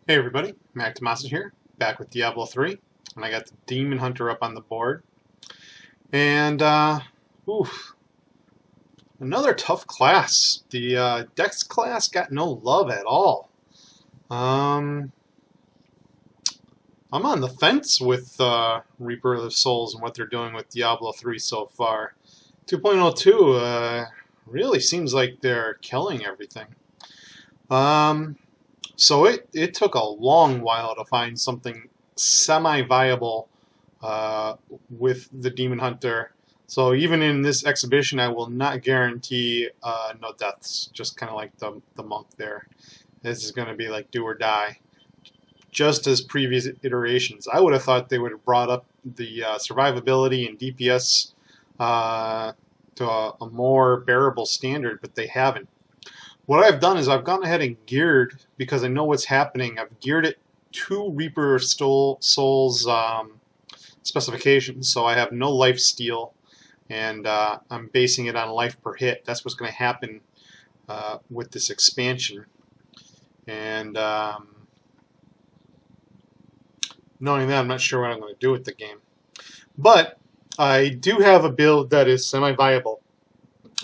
Hey everybody, Mac Tomasin here, back with Diablo 3, and I got the Demon Hunter up on the board. And, oof, another tough class. The Dex class got no love at all. Um, I'm on the fence with Reaper of the Souls and what they're doing with Diablo 3 so far. 2.02 really seems like they're killing everything. So it took a long while to find something semi-viable with the Demon Hunter. So even in this exhibition, I will not guarantee no deaths, just kind of like the monk there. This is going to be like do or die. Just as previous iterations. I would have thought they would have brought up the survivability and DPS to a more bearable standard, but they haven't. What I've done is I've gone ahead and geared, because I know what's happening, I've geared it to Reaper of Souls specifications. So I have no life steal, and I'm basing it on life per hit. That's what's going to happen with this expansion. And knowing that, I'm not sure what I'm going to do with the game. But I do have a build that is semi-viable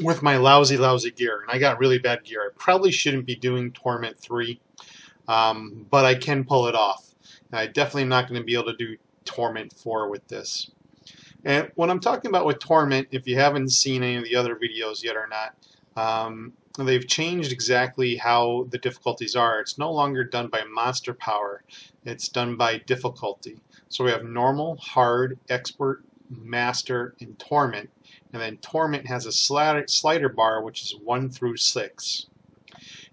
with my lousy gear, and I got really bad gear. I probably shouldn't be doing Torment 3, but I can pull it off. And I definitely am not going to be able to do Torment 4 with this. And what I'm talking about with Torment, if you haven't seen any of the other videos yet or not, they've changed exactly how the difficulties are. It's no longer done by monster power. It's done by difficulty. So we have normal, hard, expert, master, and torment. And then torment has a slider bar, which is 1 through 6.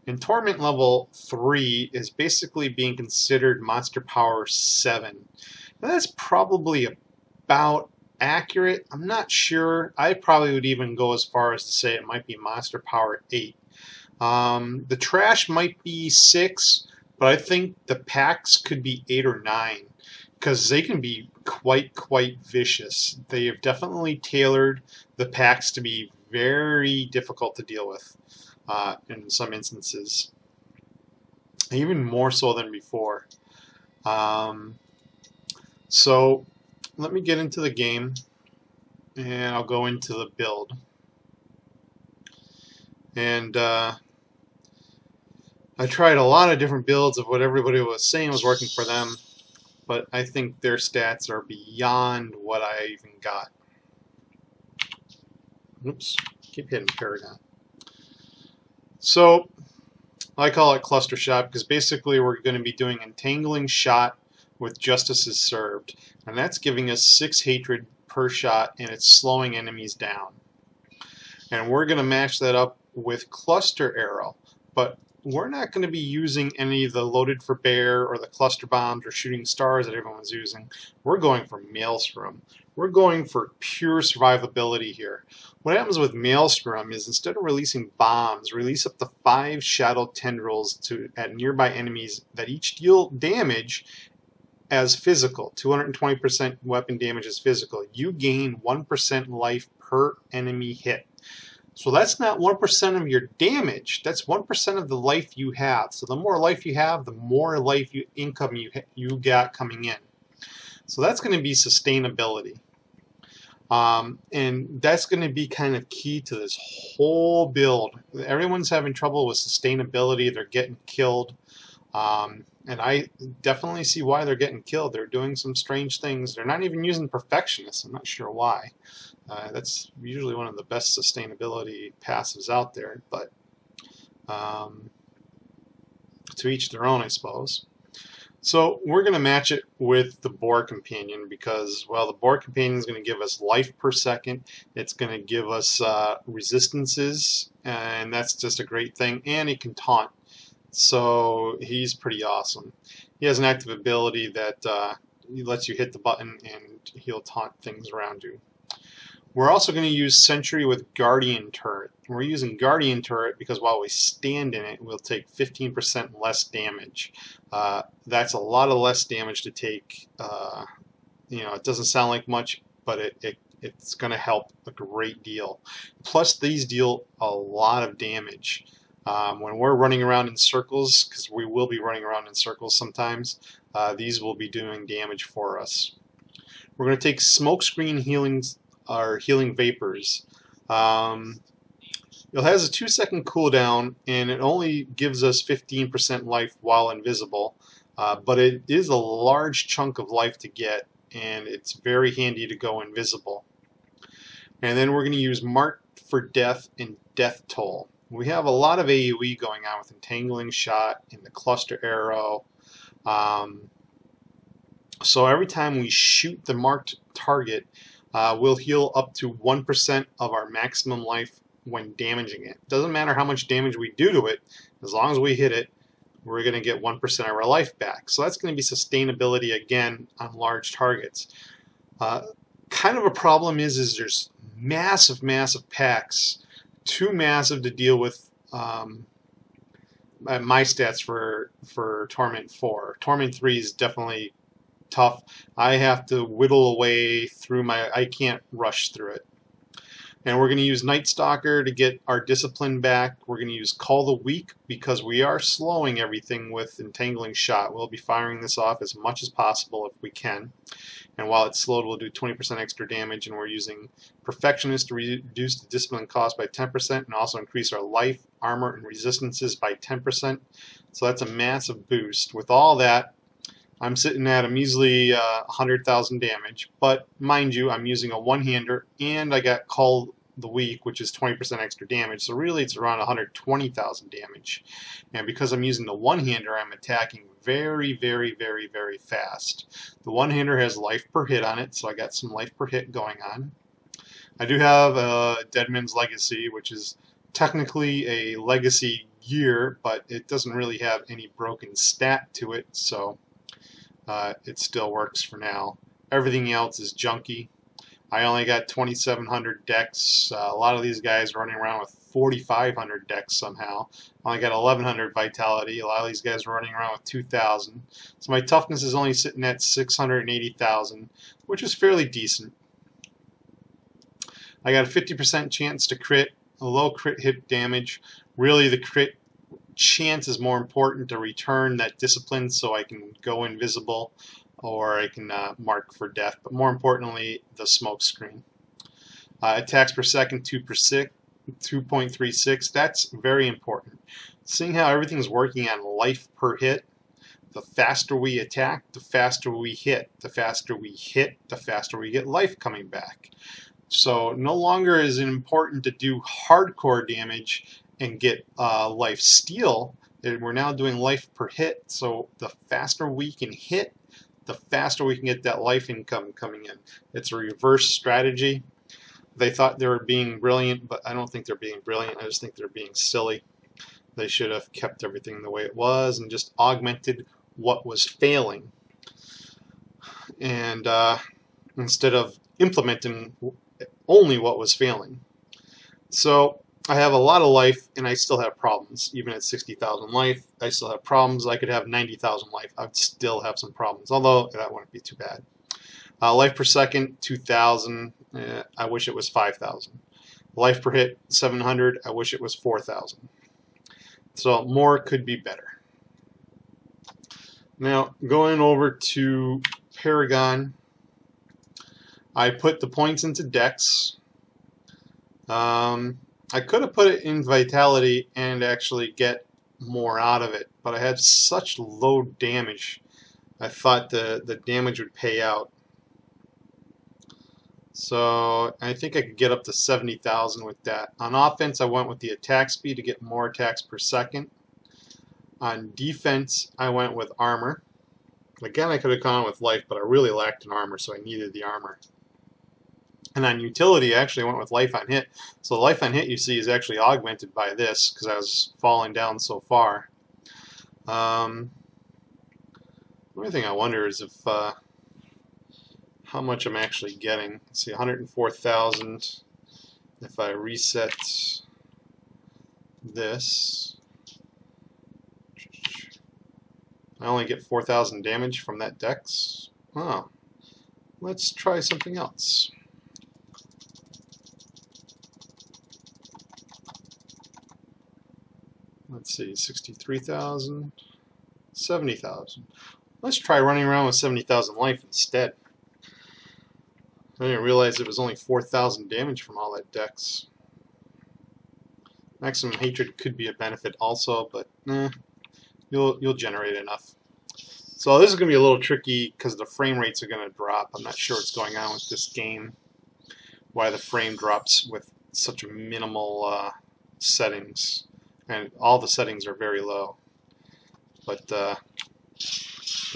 And torment level 3 is basically being considered monster power 7. Now that's probably about accurate. I'm not sure. I probably would even go as far as to say it might be monster power 8. The trash might be 6, but I think the packs could be 8 or 9, because they can be quite vicious. They have definitely tailored the packs to be very difficult to deal with in some instances, even more so than before. So let me get into the game, and I'll go into the build. And I tried a lot of different builds of what everybody was saying was working for them, but I think their stats are beyond what I even got. Oops, keep hitting Paragon. So I call it cluster shot because basically we're going to be doing entangling shot with justices served, and that's giving us 6 hatred per shot, and it's slowing enemies down. And we're going to match that up with cluster arrow, but we're not going to be using any of the loaded for bear or the cluster bombs or shooting stars that everyone's using. We're going for Maelstrom. We're going for pure survivability here. What happens with Maelstrom is instead of releasing bombs, release up to 5 shadow tendrils at nearby enemies that each deal damage as physical. 220% weapon damage as physical. You gain 1% life per enemy hit. So that's not 1% of your damage. That's 1% of the life you have. So the more life you have, the more life income you got coming in. So that's going to be sustainability. And that's going to be kind of key to this whole build. Everyone's having trouble with sustainability. They're getting killed. And I definitely see why they're getting killed. They're doing some strange things. They're not even using perfectionists. I'm not sure why. That's usually one of the best sustainability passives out there, but to each their own, I suppose. So we're going to match it with the Boar Companion because, well, the Boar Companion is going to give us life per second. It's going to give us resistances, and that's just a great thing. And he can taunt, so he's pretty awesome. He has an active ability that he lets you hit the button and he'll taunt things around you. We're also going to use Sentry with Guardian Turret. We're using Guardian Turret because while we stand in it, we'll take 15% less damage. That's a lot of less damage to take. You know, it doesn't sound like much, but it's going to help a great deal. Plus, these deal a lot of damage. When we're running around in circles, because we will be running around in circles sometimes, these will be doing damage for us. We're going to take smokescreen healings, or healing vapors. It has a 2-second cooldown, and it only gives us 15% life while invisible, but it is a large chunk of life to get, and it's very handy to go invisible. And then we're going to use Mark for Death and Death Toll. We have a lot of AoE going on with Entangling Shot and the Cluster Arrow. So every time we shoot the marked target, we'll heal up to 1% of our maximum life when damaging it. Doesn't matter how much damage we do to it, as long as we hit it, we're going to get 1% of our life back. So that's going to be sustainability again on large targets. Kind of a problem is there's massive packs, too massive to deal with my stats for Torment 4. Torment 3 is definitely tough. I have to whittle away through I can't rush through it. And we're going to use Night Stalker to get our discipline back. We're going to use Call the Weak because we are slowing everything with Entangling Shot. We'll be firing this off as much as possible if we can. And while it's slowed, we'll do 20% extra damage. And we're using Perfectionist to reduce the discipline cost by 10% and also increase our life, armor, and resistances by 10%. So that's a massive boost. With all that, I'm sitting at a measly 100,000 damage, but mind you, I'm using a one-hander, and I got Call the Weak, which is 20% extra damage, so really it's around 120,000 damage. And because I'm using the one-hander, I'm attacking very fast. The one-hander has life per hit on it, so I got some life per hit going on. I do have Deadman's Legacy, which is technically a legacy gear, but it doesn't really have any broken stat to it, so it still works for now. Everything else is junky. I only got 2,700 dex. A lot of these guys are running around with 4,500 dex somehow. I only got 1,100 vitality. A lot of these guys are running around with 2,000. So my toughness is only sitting at 680,000, which is fairly decent. I got a 50% chance to crit, a low crit hit damage. Really, the crit chance is more important to return that discipline so I can go invisible or I can mark for death, but more importantly the smoke screen. Attacks per second 2.36. That's very important. Seeing how everything's working on life per hit, the faster we attack, the faster we hit. The faster we hit, the faster we get life coming back. So no longer is it important to do hardcore damage and get life steal. We're now doing life per hit, so the faster we can hit, the faster we can get that life income coming in. It's a reverse strategy. They thought they were being brilliant, but I don't think they're being brilliant. I just think they're being silly. They should have kept everything the way it was and just augmented what was failing. And instead of implementing only what was failing. So I have a lot of life, and I still have problems. Even at 60,000 life, I still have problems. I could have 90,000 life. I would still have some problems, although that wouldn't be too bad. Life per second, 2,000. I wish it was 5,000. Life per hit, 700. I wish it was 4,000. So more could be better. Now, going over to Paragon, I put the points into Dex. I could have put it in Vitality and actually get more out of it, but I had such low damage, I thought the damage would pay out. So I think I could get up to 70,000 with that. On offense, I went with the attack speed to get more attacks per second. On defense, I went with armor. Again, I could have gone with life, but I really lacked in armor, so I needed the armor. And on utility, I actually went with life on hit. So the life on hit you see is actually augmented by this because I was falling down so far. The only thing I wonder is if how much I'm actually getting. Let's see, 104,000. If I reset this, I only get 4,000 damage from that dex. Oh, let's try something else. Let's see, 63,000, 70,000. Let's try running around with 70,000 life instead. I didn't realize it was only 4,000 damage from all that dex. Maximum hatred could be a benefit also, but you'll generate enough. So this is going to be a little tricky because the frame rates are going to drop. I'm not sure what's going on with this game. Why the frame drops with such minimal settings. And all the settings are very low. But the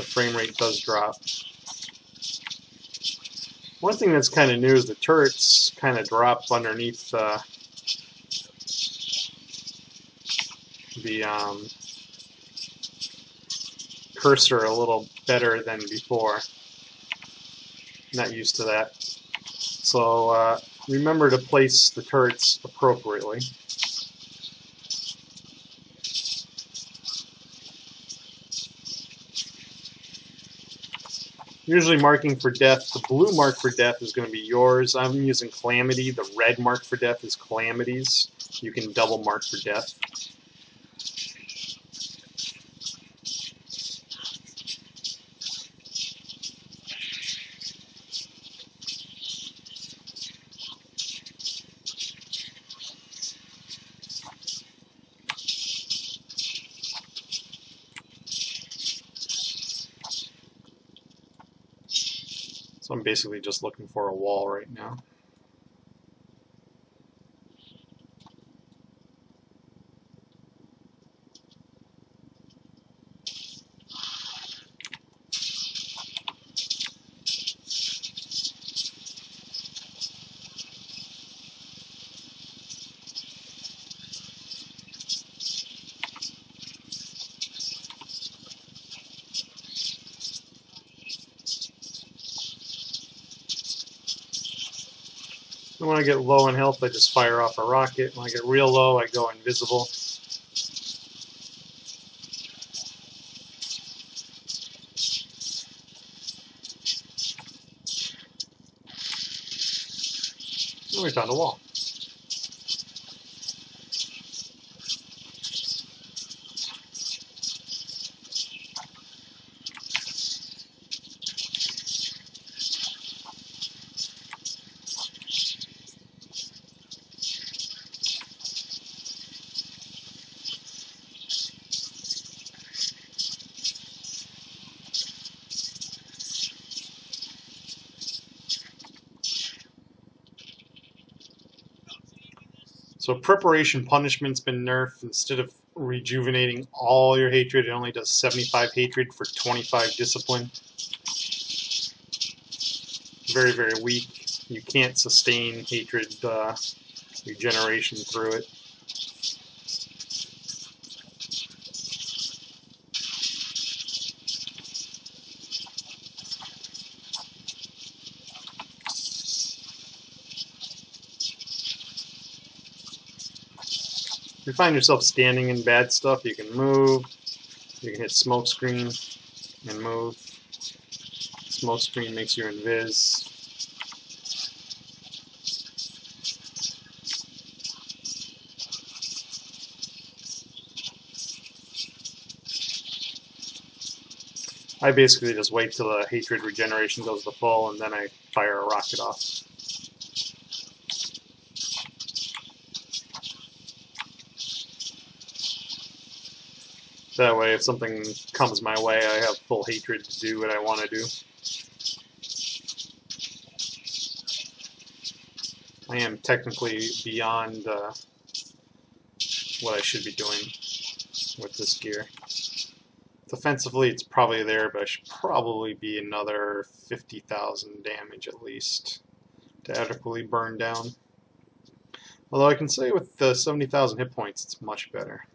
frame rate does drop. One thing that's kind of new is the turrets kind of drop underneath the cursor a little better than before. Not used to that. So remember to place the turrets appropriately. Usually marking for death, the blue mark for death is going to be yours. I'm using Calamity. The red mark for death is Calamity's. You can double mark for death. So I'm basically just looking for a wall right now. And when I get low in health, I just fire off a rocket. When I get real low, I go invisible. And we found a wall. So preparation punishment's been nerfed. Instead of rejuvenating all your hatred, it only does 75 hatred for 25 discipline. Very, very weak. You can't sustain hatred regeneration through it. If you find yourself standing in bad stuff, you can move. You can hit smoke screen and move. Smoke screen makes you invis. I basically just wait till the hatred regeneration goes to full, and then I fire a rocket off. That way, if something comes my way, I have full hatred to do what I want to do. I am technically beyond what I should be doing with this gear. Defensively, it's probably there, but I should probably be another 50,000 damage at least to adequately burn down. Although I can say with the 70,000 hit points, it's much better.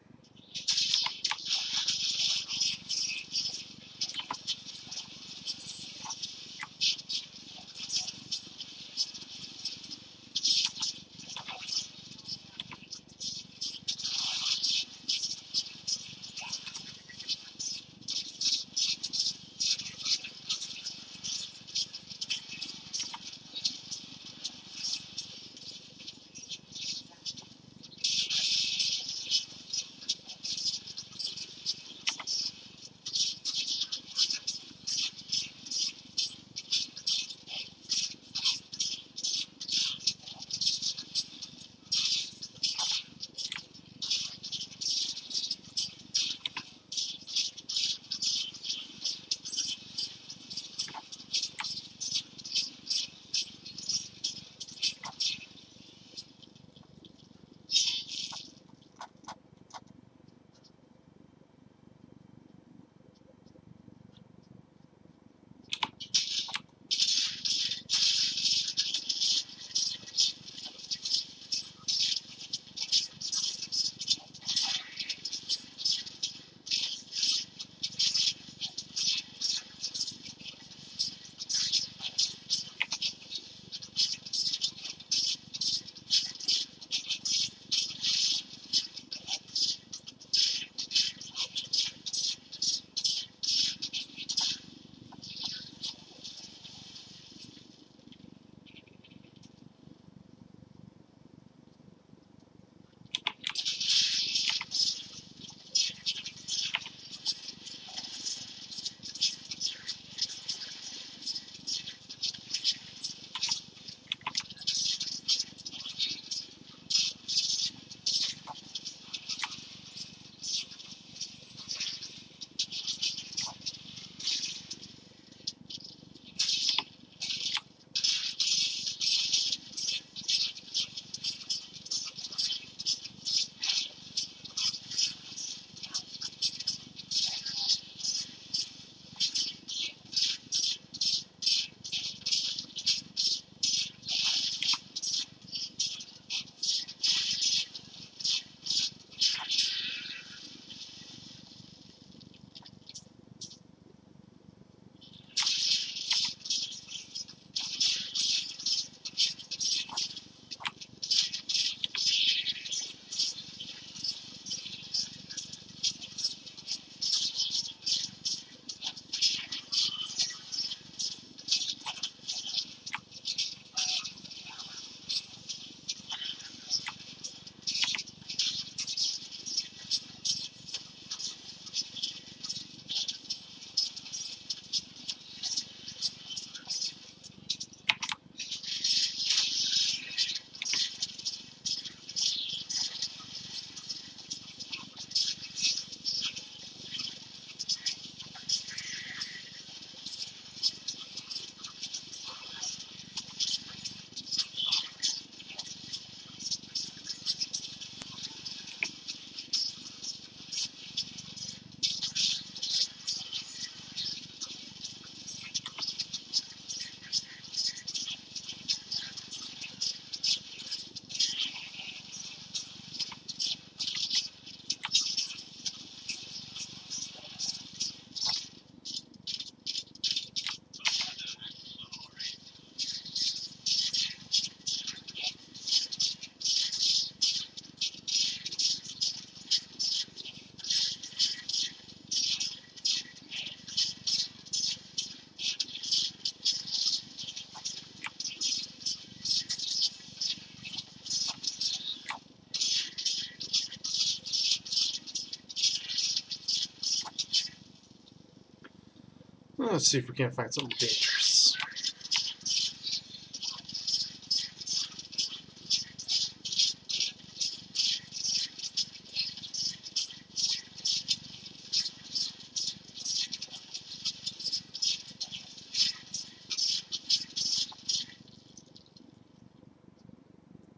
Well, let's see if we can't find something dangerous.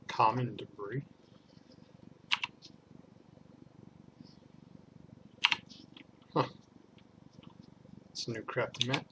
Common debris. Huh. It's a new crafting mat.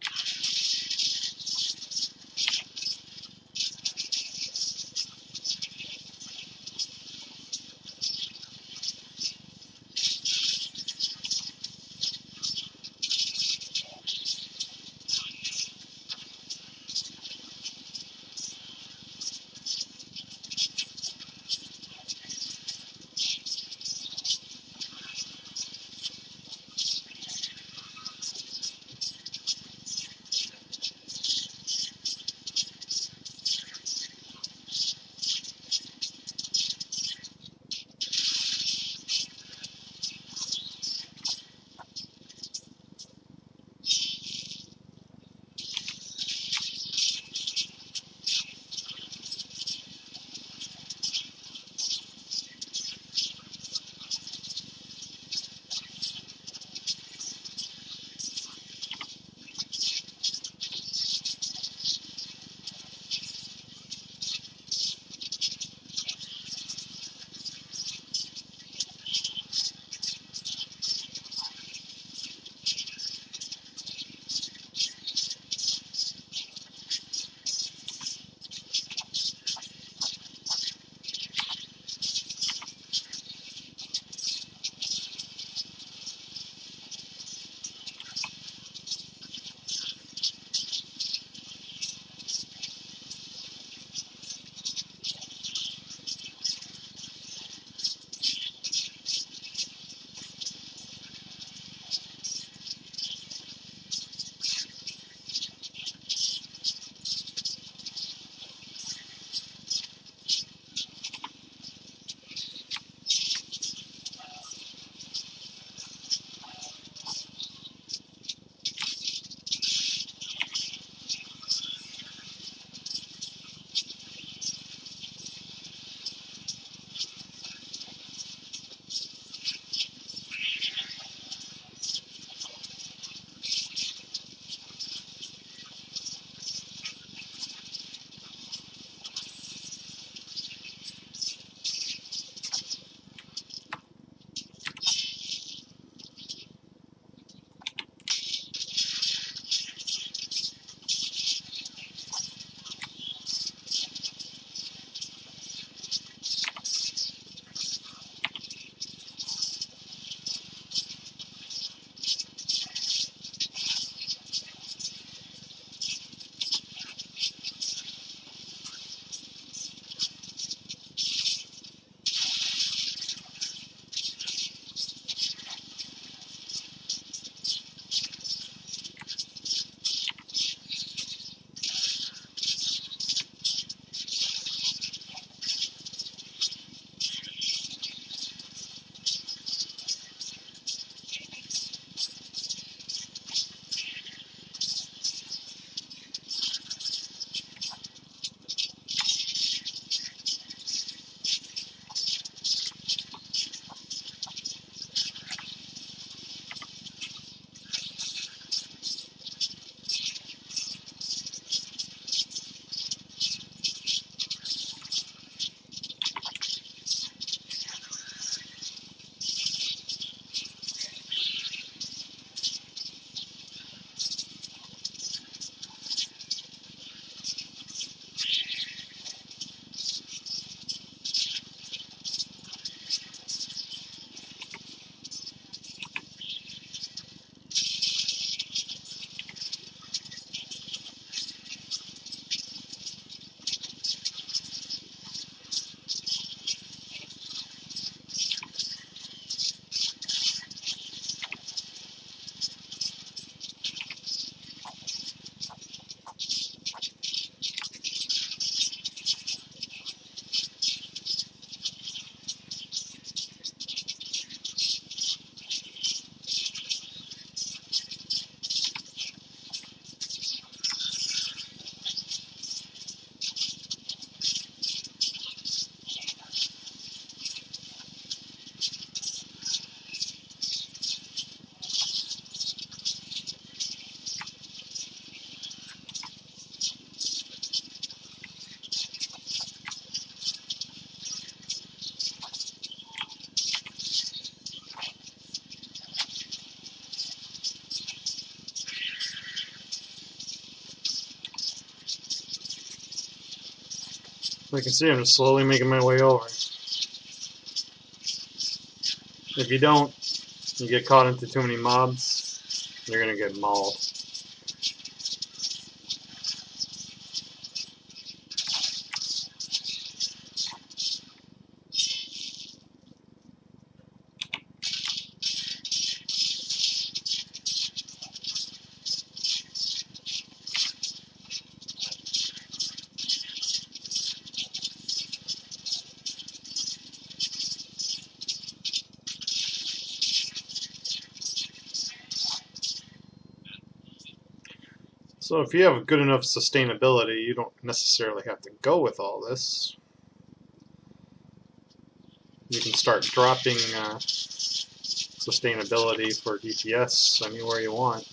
So you can see I'm just slowly making my way over. If you don't, you get caught into too many mobs, you're going to get mauled. So if you have good enough sustainability, you don't necessarily have to go with all this. You can start dropping sustainability for DPS anywhere you want.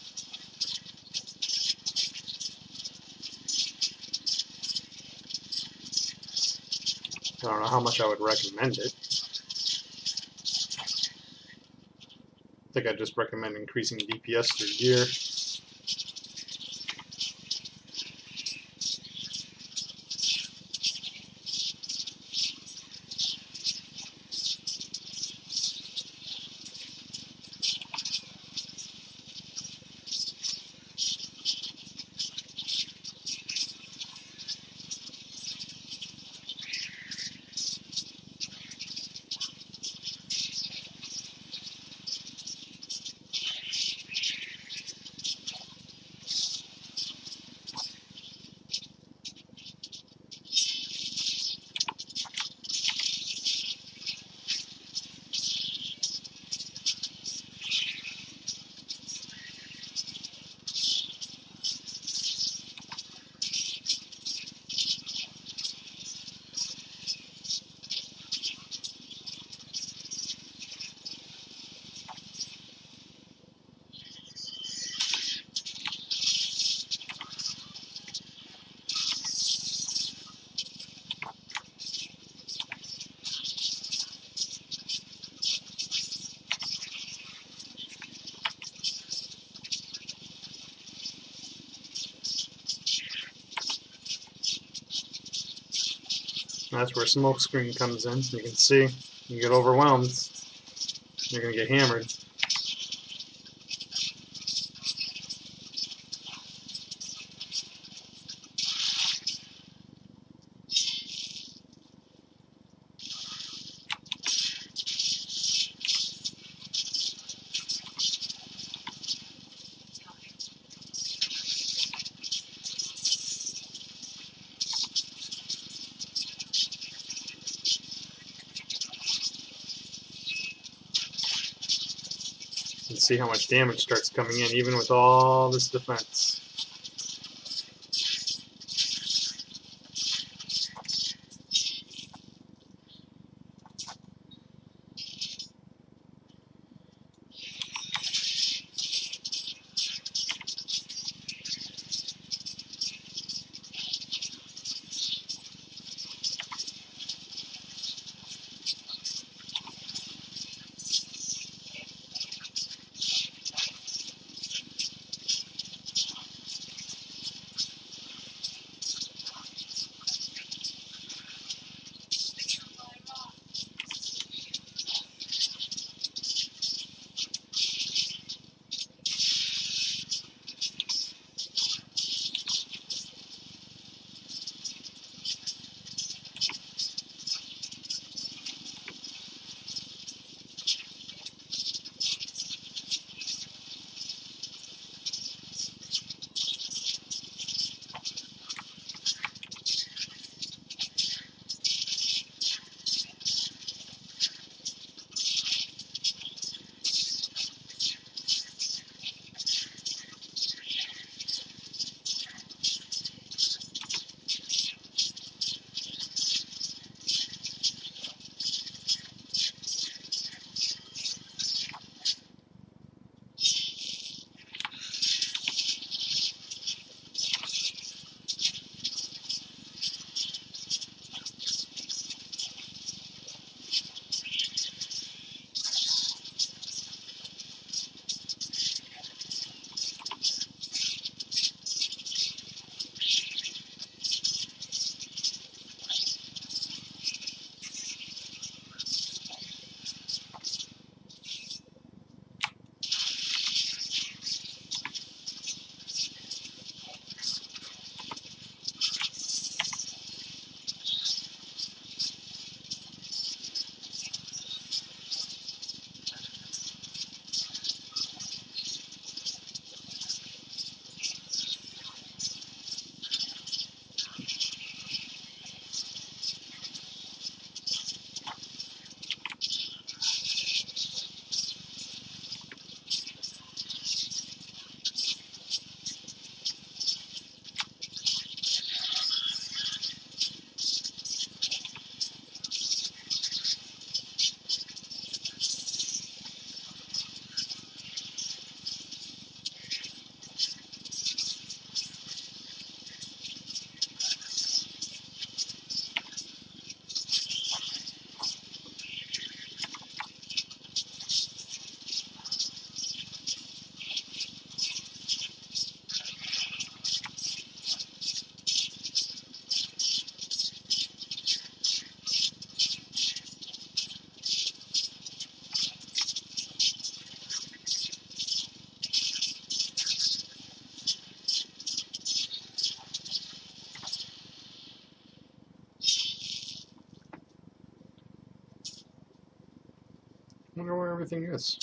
I don't know how much I would recommend it. I think I'd just recommend increasing DPS through gear. That's where smoke screen comes in. You can see, you get overwhelmed, you're going to get hammered. You can see how much damage starts coming in, even with all this defense. everything is.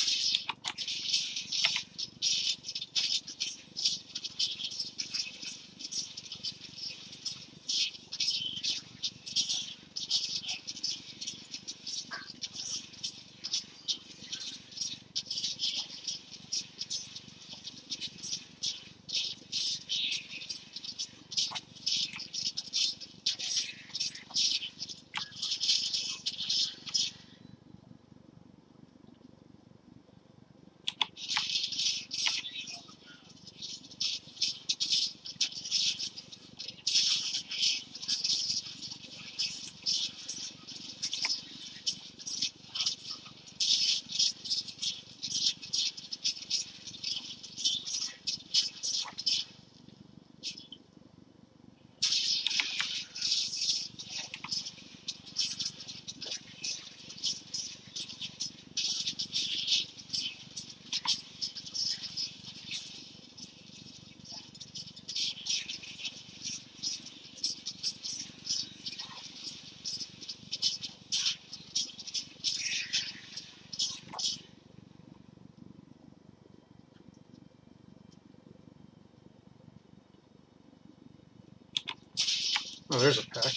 Oh, there's a pack.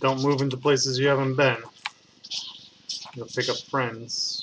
Don't move into places you haven't been. You'll pick up friends.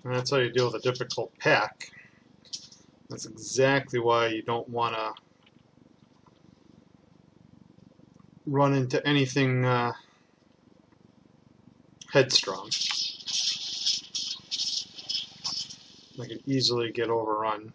And that's how you deal with a difficult pack. That's exactly why you don't want to run into anything headstrong. I could easily get overrun.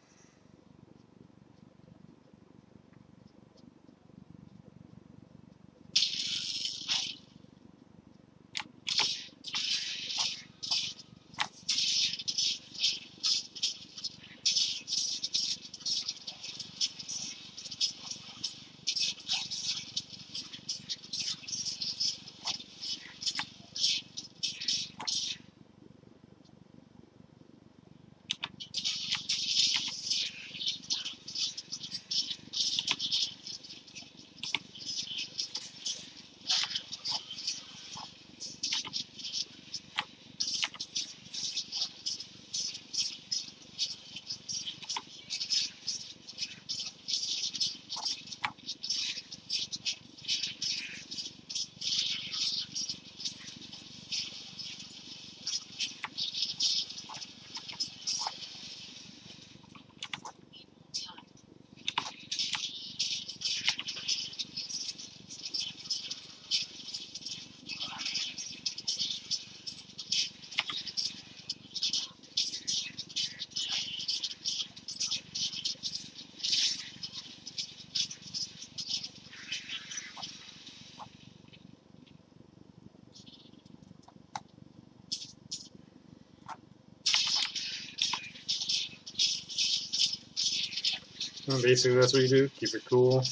And basically, that's what you do. Keep it cool.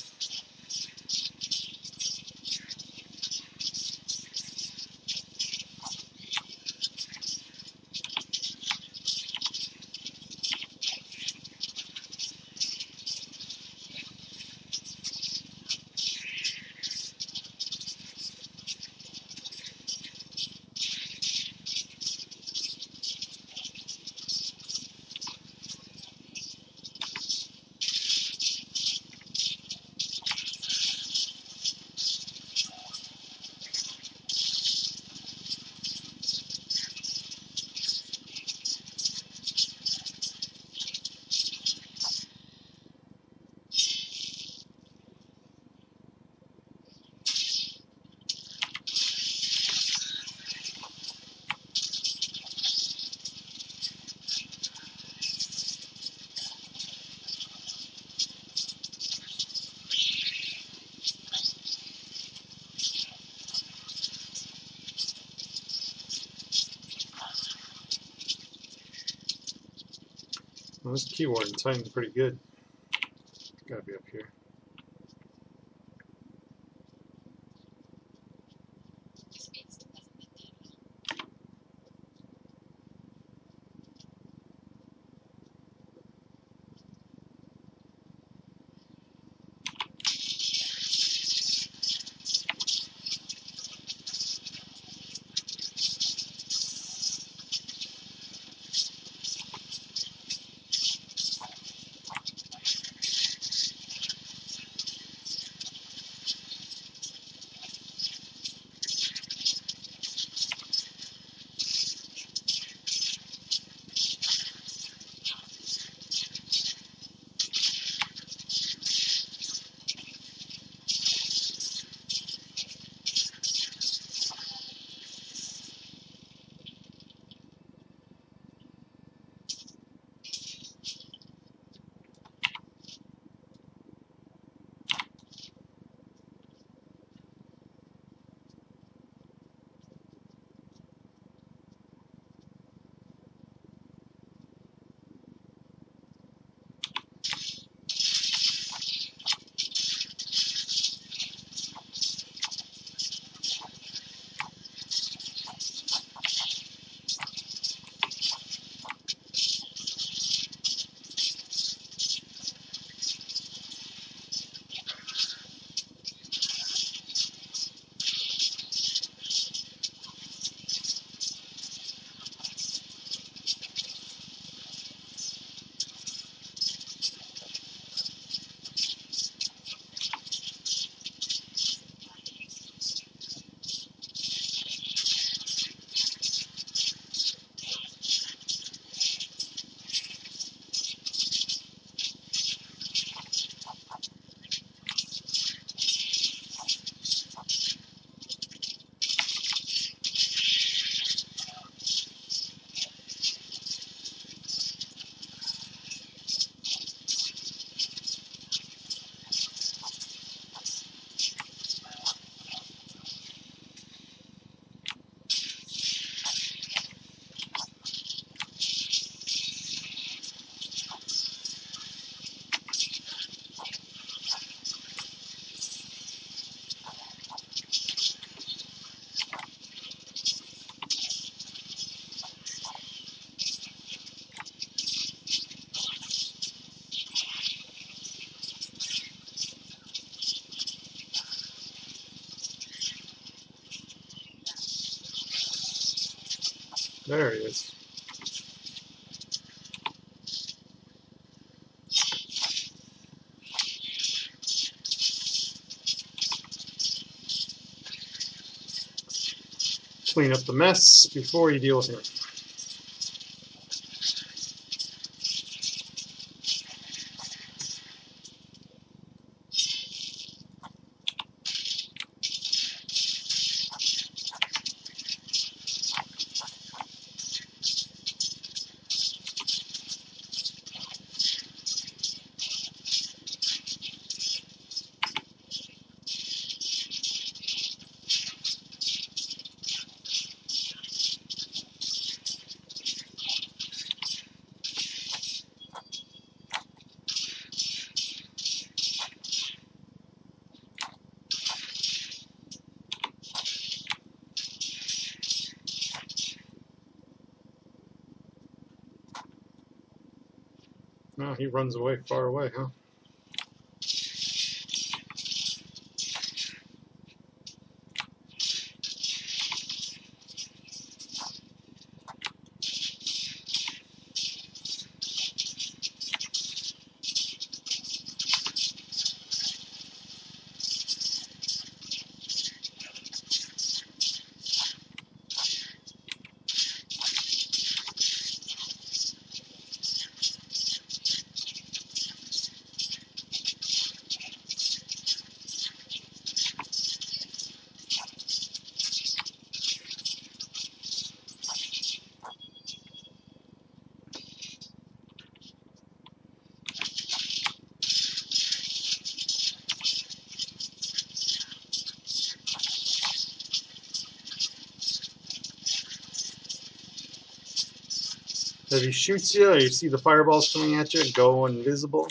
Well, this key warden timed pretty good. It's gotta be up here. There he is. Clean up the mess before you deal with him. Oh, he runs away, far away, huh? If he shoots you, or you see the fireballs coming at you, go invisible.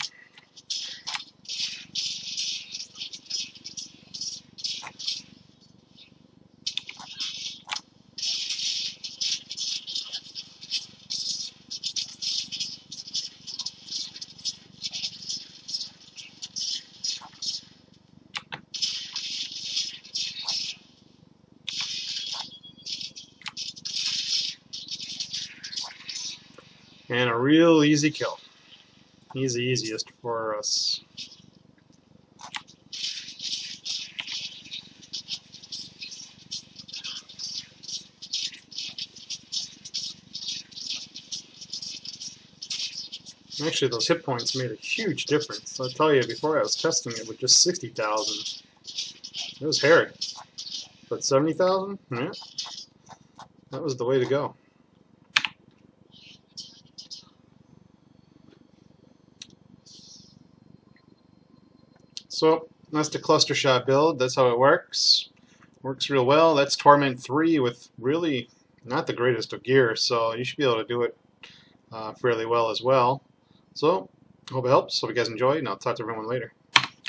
And a real easy kill. He's the easiest for us. Actually, those hit points made a huge difference. I'll tell you, before I was testing it with just 60,000, it was hairy. But 70,000? Yeah. That was the way to go. So, that's the cluster shot build. That's how it works. Works real well. That's Torment 3 with really not the greatest of gear, so you should be able to do it fairly well as well. So, hope it helps. Hope you guys enjoyed, and I'll talk to everyone later.